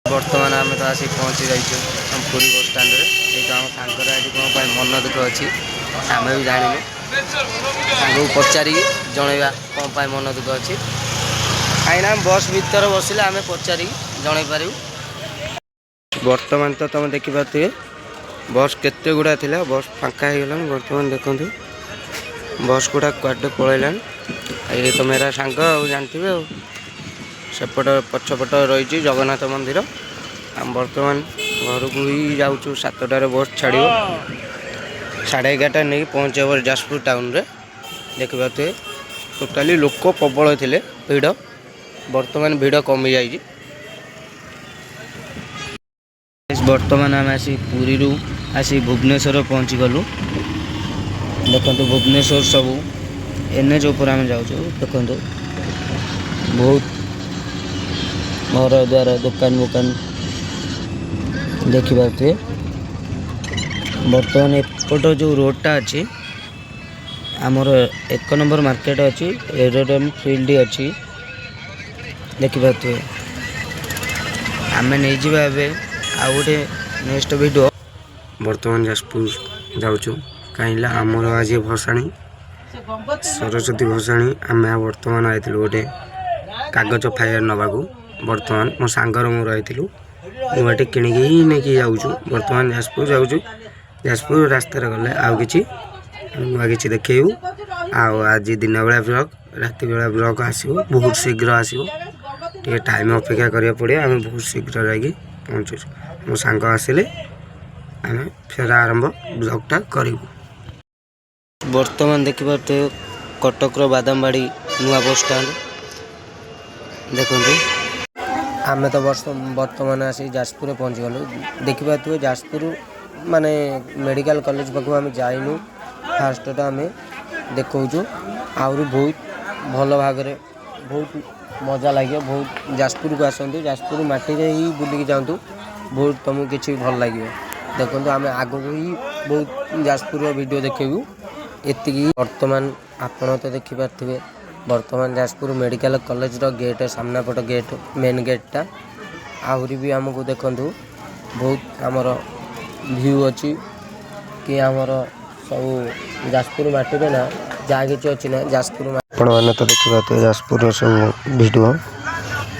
बर्तमान आम तो आसिक पहुँची जाइए पुरी बस स्टाण ये आम सांगर आज कौन मन दुख अच्छी आम भी जाने सांग पचारि जनवा कौन मन दुख अच्छी कहीं बस भर बसिले आम पचारि जन पारू। बर्तमान तो तुम देखिपे बस केते गुड़ा थिला बस फांका हो गला। बर्तमान देखु बस गुड़ा क्वाडे पलैलान ये तो मेरा सांग जानते सेपट पछपट रही जगन्नाथ मंदिर। आम बर्तमान घर को ही जाऊँ 7टार बस छाड़ 11:30 नहीं पहुँचे जाजपुर टाउन रे। देखिए टोटाली लोक प्रबल थे भिड़ बर्तमान भिड़ कमी जाइए। बर्तमान आम आसी पुरी आसी भुवनेश्वर पहुँची गलु। देखो भुवनेश्वर सब एनएच उपर आम जाऊँ देखो बहुत घर द्वार दुकान बुकान देखिए। बर्तमान एपट जो रोडटा अच्छी आमर 1 नंबर मार्केट अच्छी एरोड्रम फील्ड अच्छी देखिए। आम नहीं जावा आ गोटे नेक्स्ट वीडियो। बर्तमान जाजपुर जाऊँ कहीं आमर आज भसाणी सरस्वती भसाणी आम बर्तमान आई गोटे कागज फायर नवाकू। बर्तमान मो सांगर मोर आई मुझे किणिकी नहीं जाऊँ। बर्तमान जाजपुर जाऊँ जाजपुर रास्तार गले आउ कि नुआ कि देखू। आज दिन बेला ब्लॉग राति बेला ब्लॉग आसो बहुत शीघ्र आसो टे टाइम अपेक्षा करा पड़े। आम बहुत शीघ्र जाकि पहुँचु मो सांग आसिले आम फेर आरंभ ब्लॉगटा करूँ। बर्तमान देखिए कटकर बादामबाड़ी नुआ बस स्टाण देखो आम तो बर्तमान आसी जाजपुर पहुँची गलु। देखिए जाजपुर माने मेडिकल कॉलेज पाक आम जाइनु फास्ट आम देखु आहरी बहुत भल भाग बहुत मजा लगे। बहुत जाजपुर को आसतु जाजपुर माटी ही बुलिकी जातु बहुत तुमको किसी भल लगे। देखो आम आग को ही बहुत जाजपुर वीडियो देखू एति। बर्तमान आपण तो देखिपे बर्तमान जाजपुर मेडिकल कॉलेज गेट सामना पट गेट मेन गेटटा आहरी भी आमको देखु बहुत आमर व्यू अच्छी कि आमर सब जाजपुर माटी ना जहाँ कि अच्छी ना जाजपुर आपण मैंने तो देखा जाजपुर सब वीडियो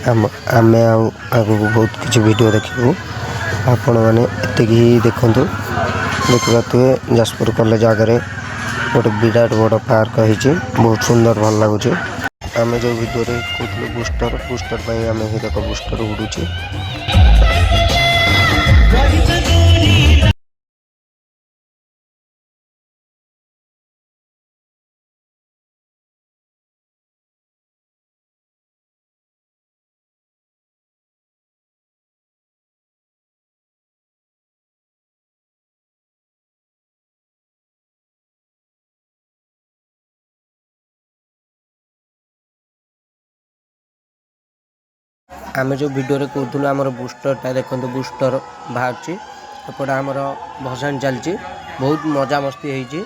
आम आगे बहुत किसी वीडियो देखू। आपण मैंने ये देखु देखिए जाजपुर कॉलेज आगे गोटे विराट बड़ पार्क है बहुत सुंदर भल लगुच। आम जो वीडियो कहते बूस्टर बूस्टर आम ही देख बूस्टर उड़ूची। आम जो वीडियो कहूँ आमर बूस्टरटा देखो बूस्टर बाहर एपटे आमर भसान चलती बहुत मजा मस्ती होती।